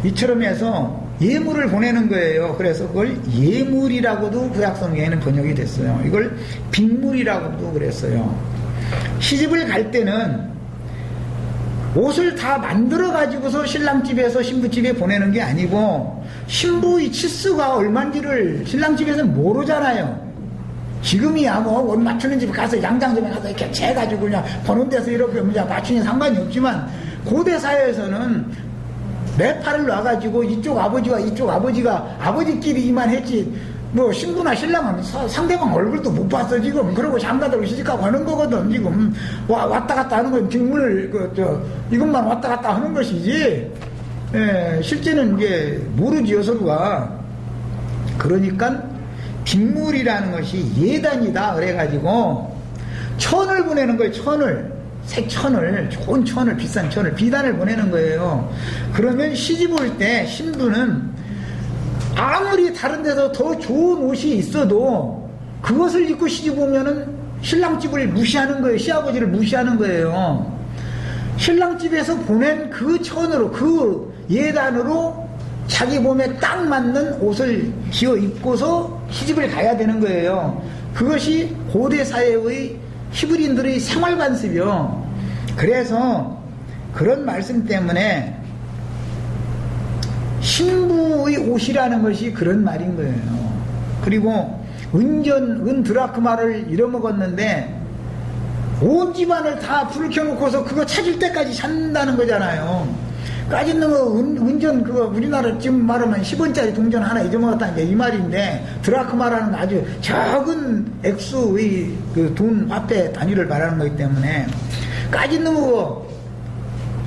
이처럼 해서 예물을 보내는 거예요. 그래서 그걸 예물이라고도 구약성경에는 번역이 됐어요. 이걸 빅물이라고도 그랬어요. 시집을 갈 때는 옷을 다 만들어 가지고서 신랑집에서 신부집에 보내는 게 아니고, 신부의 치수가 얼마인지를 신랑집에서는 모르잖아요. 지금이야 뭐 옷 맞추는 집 가서 양장점에 가서 이렇게 재가지고 그냥 보는 데서 이렇게 맞추니 상관이 없지만, 고대 사회에서는 내 팔을 놔가지고 이쪽 아버지와 이쪽 아버지가 아버지끼리 이만했지, 뭐 신부나 신랑은 상대방 얼굴도 못 봤어 지금. 그러고 장가들고 시집가고 하는 거거든. 지금 왔다 갔다 하는 건 빅물 이것만 왔다 갔다 하는 것이지, 실제는 이제 모르지요 서로가. 그러니까 빅물이라는 것이 예단이다 그래가지고 천을 보내는 거예요. 새 천을, 좋은 천을, 비싼 천을, 비단을 보내는 거예요. 그러면 시집 올 때 신부는 아무리 다른 데서 더 좋은 옷이 있어도 그것을 입고 시집 오면은 신랑집을 무시하는 거예요. 시아버지를 무시하는 거예요. 신랑집에서 보낸 그 천으로, 그 예단으로 자기 몸에 딱 맞는 옷을 지어 입고서 시집을 가야 되는 거예요. 그것이 고대 사회의 히브리인들의 생활 관습이요. 그래서 그런 말씀 때문에 신부의 옷이라는 것이 그런 말인 거예요. 그리고 은 드라크마를 잃어먹었는데 온 집안을 다 불을 켜놓고서 그거 찾을 때까지 찾는다는 거잖아요. 까짓 놈의 은전, 그거 우리나라 지금 말하면 10원짜리 동전 하나 잊어먹었다는 게 이 말인데, 드라크마라는 아주 적은 액수의 그 돈 화폐 단위를 말하는 거기 때문에, 까짓 놈의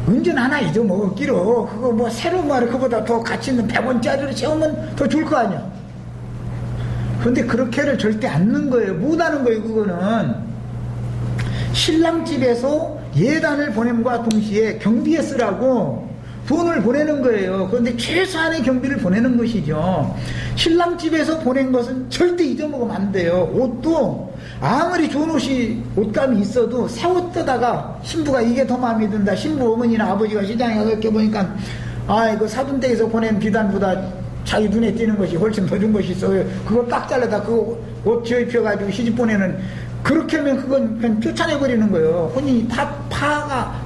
은전 하나 잊어먹었기로 그거 뭐 새로 말해 그보다 더 가치 있는 100원짜리를 채우면 더 좋을 거 아니야. 그런데 그렇게를 절대 안 넣는 거예요. 못 하는 거예요. 그거는 신랑집에서 예단을 보냄과 동시에 경비에 쓰라고 돈을 보내는 거예요. 그런데 최소한의 경비를 보내는 것이죠. 신랑집에서 보낸 것은 절대 잊어먹으면 안 돼요. 옷도 아무리 좋은 옷감이 있어도 새 옷 뜨다가 신부가 이게 더 마음에 든다, 신부 어머니나 아버지가 시장에 가서 이렇게 보니까 이거 사돈댁에서 보낸 비단보다 자기 눈에 띄는 것이 훨씬 더 좋은 것이 있어요. 그거 딱 잘라다 그 옷 지어 입혀가지고 시집 보내는, 그렇게 하면 그건 그냥 쫓아내버리는 거예요. 혼인이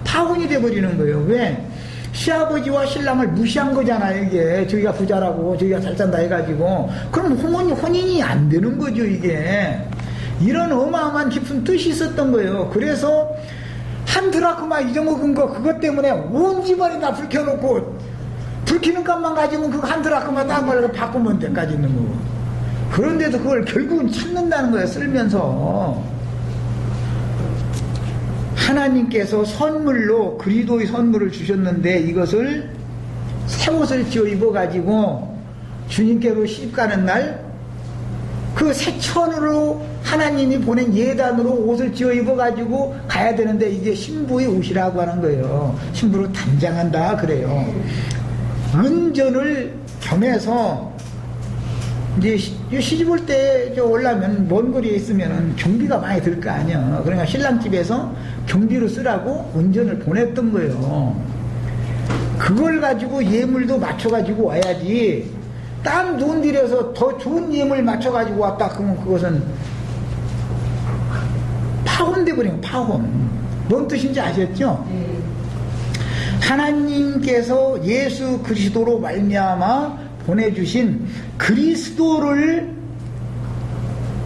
파혼이 돼버리는 거예요. 왜? 시아버지와 신랑을 무시한 거잖아요. 이게 저기가 부자라고 저기가 잘 산다 해가지고. 그럼 혼인이 안 되는 거죠. 이게 이런 어마어마한 깊은 뜻이 있었던 거예요. 그래서 한 드라크마 잊어먹은 거, 그것 때문에 온 집안이 다 불 켜놓고, 불 켜는 값만 가지고 그거 한 드라크마 딴 걸로 바꾸면 때까지 있는 거고. 그런데도 그걸 결국은 찾는다는 거예요. 쓸면서. 하나님께서 선물로 그리도의 선물을 주셨는데, 이것을 새 옷을 지어 입어가지고 주님께로 시집가는 날 그 새 천으로 하나님이 보낸 예단으로 옷을 지어 입어가지고 가야 되는데, 이게 신부의 옷이라고 하는 거예요. 신부로 단장한다 그래요. 은전을 겸해서 이제 시집 올 때 올라면 먼 거리에 있으면 경비가 많이 들 거 아니야. 그러니까 신랑집에서 경비로 쓰라고 은전을 보냈던 거예요. 그걸 가지고 예물도 맞춰가지고 와야지. 딴 돈 들여서 더 좋은 예물 맞춰가지고 왔다 그러면 그것은 파혼돼 버리는 파혼. 뭔 뜻인지 아셨죠? 하나님께서 예수 그리스도로 말미암아 보내주신 그리스도를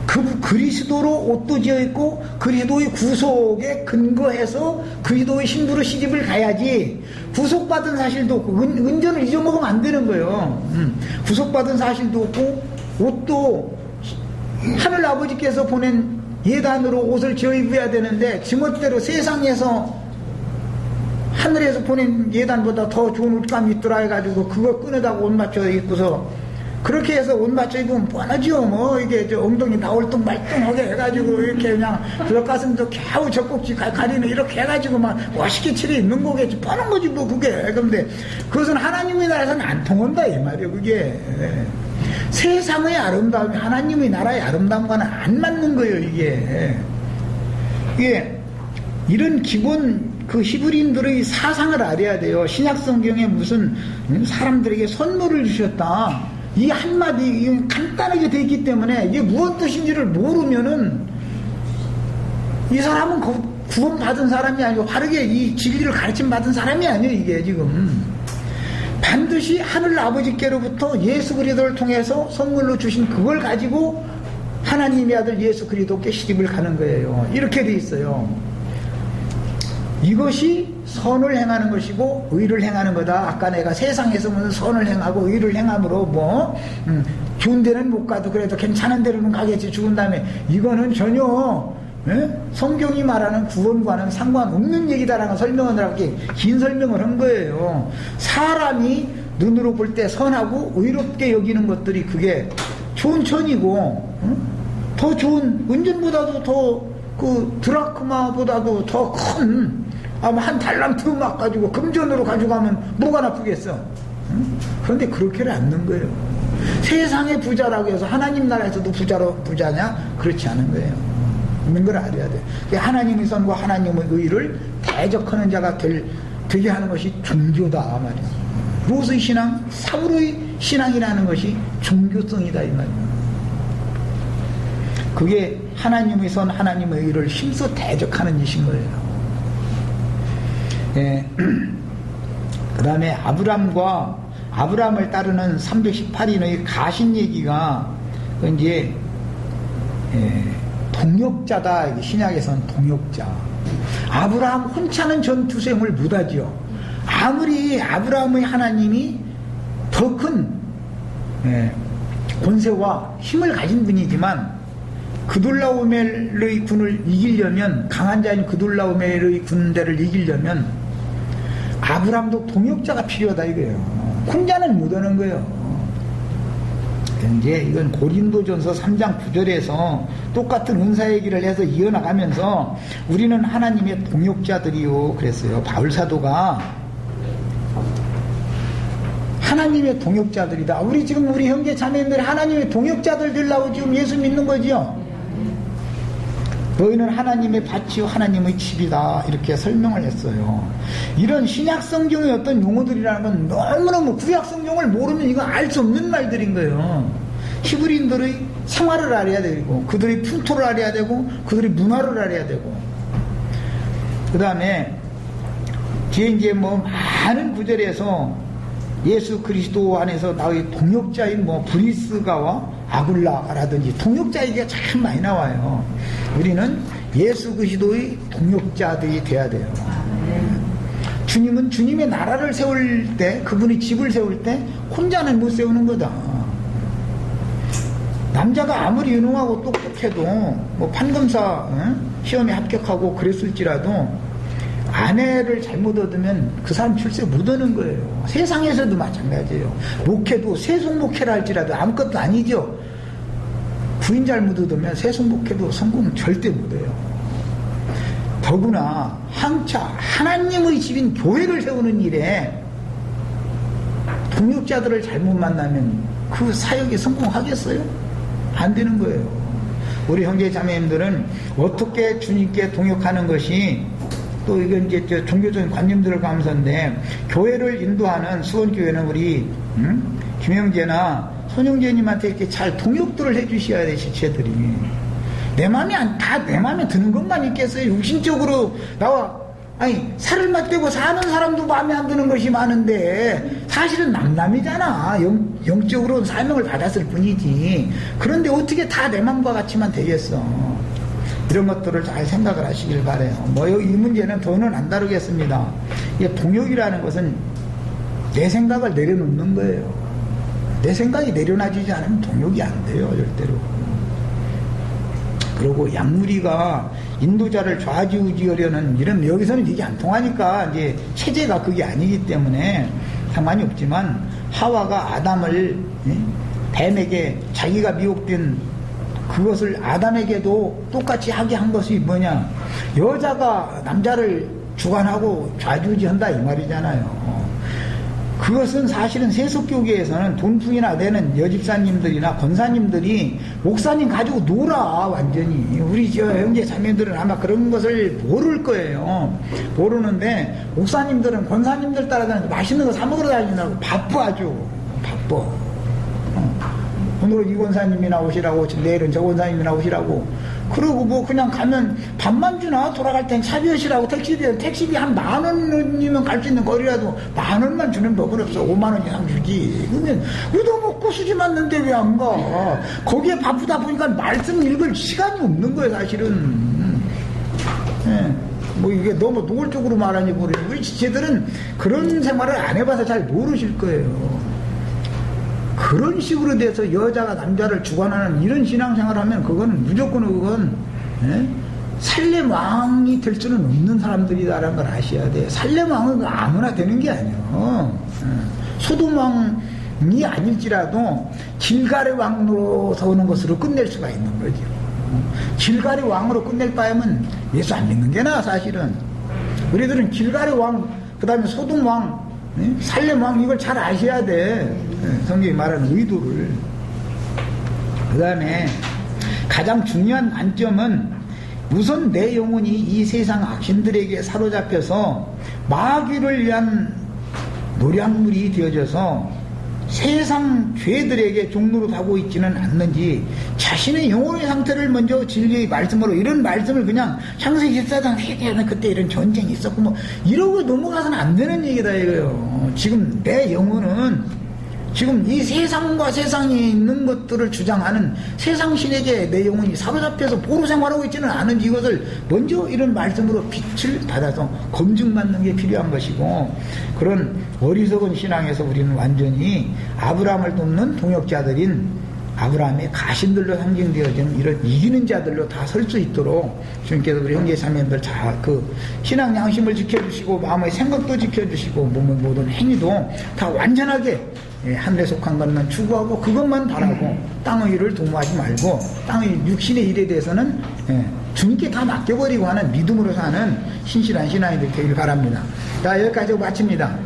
그 그리스도로 옷도 지어 있고 그리스도의 구속에 근거해서 그리스도의 신부로 시집을 가야지. 구속받은 사실도 없고 은전을 잊어먹으면 안 되는 거예요. 구속받은 사실도 없고 옷도 하늘 아버지께서 보낸 예단으로 옷을 지어 입어야 되는데 지멋대로 세상에서 하늘에서 보낸 예단보다 더 좋은 옷감이 있더라 해가지고 그거 꺼내다가 옷 맞춰 입고서 그렇게 해서 옷 맞춰 입으면 뻔하지요. 뭐 이게 저 엉덩이 나올뚱 말뚱하게 해가지고 이렇게 그냥 들어가슴도 겨우 젖꼭지 가리는 이렇게 해가지고 막 멋있게 칠해 입는 거겠지. 뻔한 거지 뭐 그게. 그런데 그것은 하나님의 나라에서는 안 통한다 이 말이에요. 그게 세상의 아름다움이 하나님의 나라의 아름다움과는 안 맞는 거예요. 이게 이런 기본 그 히브리인들의 사상을 알아야 돼요. 신약성경에 무슨 사람들에게 선물을 주셨다. 이 한마디 간단하게 되어 있기 때문에 이게 무슨 뜻인지를 모르면은 이 사람은 구원받은 사람이 아니고 바르게 이 진리를 가르침 받은 사람이 아니에요. 이게 지금 반드시 하늘 아버지께로부터 예수 그리스도를 통해서 선물로 주신 그걸 가지고 하나님의 아들 예수 그리스도께 시집을 가는 거예요. 이렇게 돼 있어요. 이것이 선을 행하는 것이고 의를 행하는 거다. 아까 내가 세상에서 무슨 선을 행하고 의를 행함으로 뭐 좋은 데는 못 가도 그래도 괜찮은 데로는 가겠지 죽은 다음에 이거는 전혀 성경이 말하는 구원과는 상관없는 얘기다라는 설명을 하기 긴 설명을 한 거예요. 사람이 눈으로 볼 때 선하고 의롭게 여기는 것들이 그게 좋은 천이고 더 좋은 은전보다도 더 그 드라크마보다도 더 큰 아마 한 달란트 막 가지고 금전으로 가져가면 뭐가 나쁘겠어. 그런데 그렇게는 않는 거예요. 세상의 부자라고 해서 하나님 나라에서도 부자냐? 그렇지 않은 거예요. 있는 걸 알아야 돼. 하나님의 선과 하나님의 의를 대적하는 자가 되게 하는 것이 종교다 말이야. 롯의 신앙, 사울의 신앙이라는 것이 종교성이다 이 말이야. 그게 하나님의 선, 하나님의 의를 힘써 대적하는 짓인 거예요. 예. 그 다음에 아브람을 따르는 318인의 가신 얘기가 이제 동역자다. 신약에서는 동역자. 아브라함 혼자는 전투생을 못하지요. 아무리 아브라함의 하나님이 더 큰 권세와 힘을 가진 분이지만 그돌라오멜의 군을 이기려면 강한 자인 그돌라오멜의 군대를 이기려면 아브람도 동역자가 필요하다 이거예요. 혼자는 못하는 거예요. 이제 이건 고린도전서 3장 9절에서 똑같은 은사 얘기를 해서 이어나가면서 우리는 하나님의 동역자들이요 그랬어요. 바울 사도가 하나님의 동역자들이다. 우리 지금 우리 형제 자매님들 하나님의 동역자들 되려고 지금 예수 믿는 거지요. 너희는 하나님의 밭이요 하나님의 집이다 이렇게 설명을 했어요. 이런 신약성경의 어떤 용어들이라는 건 너무너무 구약성경을 모르면 이건 알 수 없는 말들인 거예요. 히브리인들의 생활을 알아야 되고 그들의 풍토를 알아야 되고 그들의 문화를 알아야 되고 그 다음에 뒤에 이제 뭐 많은 구절에서 예수 그리스도 안에서 나의 동역자인 뭐 브리스가와 아굴라라든지 동역자 얘기가 참 많이 나와요. 우리는 예수 그리스도의 동역자들이 돼야 돼요. 주님은 주님의 나라를 세울 때 그분이 집을 세울 때 혼자는 못 세우는 거다. 남자가 아무리 유능하고 똑똑해도 뭐 판검사 시험에 합격하고 그랬을지라도 아내를 잘못 얻으면 그 사람 출세 못 얻는 거예요. 세상에서도 마찬가지예요. 목회도 세속 목회를 할지라도 아무것도 아니죠. 부인 잘못 얻으면 세속 목회도 성공 절대 못 해요. 더구나 한차 하나님의 집인 교회를 세우는 일에 동역자들을 잘못 만나면 그 사역이 성공하겠어요? 안 되는 거예요. 우리 형제 자매님들은 어떻게 주님께 동역하는 것이 또 이건 이제 저 종교적인 관념들을 가면서인데, 교회를 인도하는 수원교회는 우리 김영재나 손영재님한테 이렇게 잘 통역들을 해주셔야 돼, 지체들이. 내 마음이 다 내 마음에 드는 것만 있겠어요. 육신적으로 아니 살을 맞대고 사는 사람도 마음에 안 드는 것이 많은데 사실은 남남이잖아. 영적으로 사명을 받았을 뿐이지. 그런데 어떻게 다 내 마음과 같이만 되겠어. 이런 것들을 잘 생각을 하시길 바래요. 뭐 이 문제는 더는 안 다루겠습니다. 이게 동역이라는 것은 내 생각을 내려놓는 거예요. 내 생각이 내려놔지지 않으면 동역이 안 돼요, 절대로. 그리고 양무리가 인도자를 좌지우지하려는 이런, 여기서는 이게 안 통하니까 이제 체제가 그게 아니기 때문에 상관이 없지만, 하와가 아담을 뱀에게 자기가 미혹된 그것을 아담에게도 똑같이 하게 한 것이 뭐냐, 여자가 남자를 주관하고 좌지우지한다 이 말이잖아요. 그것은 사실은 세속교계에서는 돈풍이나 되는 여집사님들이나 권사님들이 목사님 가지고 놀아, 완전히. 우리 저 형제 자매들은 아마 그런 것을 모를 거예요. 모르는데 목사님들은 권사님들 따라다니면서 맛있는 거 사 먹으러 다니느라고 바빠, 아주 바빠. 오늘은 이 권사님이 나오시라고, 내일은 저 권사님이 나오시라고. 그러고 뭐 그냥 가면 밥만 주나, 돌아갈 땐 차비하시라고. 택시비 한 10,000원이면 갈 수 있는 거리라도 10,000원만 주는 법은 없어. 50,000원 이상 주지. 그러면 얻어먹고 수지 맞는데 왜 안 가? 거기에 바쁘다 보니까 말씀 읽을 시간이 없는 거예요, 사실은. 예. 뭐 이게 너무 노골적으로 말하니 모르겠어요. 우리 지체들은 그런 생활을 안 해봐서 잘 모르실 거예요. 그런 식으로 돼서 여자가 남자를 주관하는 이런 신앙생활을 하면 그거는 무조건 그건 살렘 왕이 될 수는 없는 사람들이다라는 걸 아셔야 돼요. 살렘 왕은 아무나 되는 게 아니에요. 소돔 왕이 아닐지라도 길갈의 왕으로서 오는 것으로 끝낼 수가 있는 거죠. 길갈의 왕으로 끝낼 바에는 예수 안 믿는 게 나아, 사실은. 우리들은 길갈의 왕, 그 다음에 소돔 왕, 살렘 왕, 이걸 잘 아셔야 돼. 성경이 말하는 의도를. 그 다음에 가장 중요한 관점은 우선 내 영혼이 이 세상 악신들에게 사로잡혀서 마귀를 위한 노략물이 되어져서 세상 죄들에게 종로로 가고 있지는 않는지, 자신의 영혼의 상태를 먼저 진리의 말씀으로, 이런 말씀을 그냥 창세기 14장 회개하는 그때 이런 전쟁이 있었고 뭐 이러고 넘어가서는 안 되는 얘기다 이거예요. 지금 내 영혼은 지금 이 세상과 세상에 있는 것들을 주장하는 세상신에게 내 영혼이 사로잡혀서 보로 생활하고 있지는 않은지, 이것을 먼저 이런 말씀으로 빛을 받아서 검증받는 게 필요한 것이고, 그런 어리석은 신앙에서 우리는 완전히 아브라함을 돕는 동역자들인 아브라함의 가신들로 상징되어진 이런 이기는 자들로 다 설 수 있도록 주님께서 우리 형제 자매들 다 그 신앙 양심을 지켜주시고 마음의 생각도 지켜주시고 몸의 모든 행위도 다 완전하게 하늘에 속한 것만 추구하고 그것만 바라고 땅의 일을 도모하지 말고 땅의 육신의 일에 대해서는 주님께 다 맡겨버리고 하는 믿음으로 사는 신실한 신앙인들 되길 바랍니다. 자, 여기까지 마칩니다.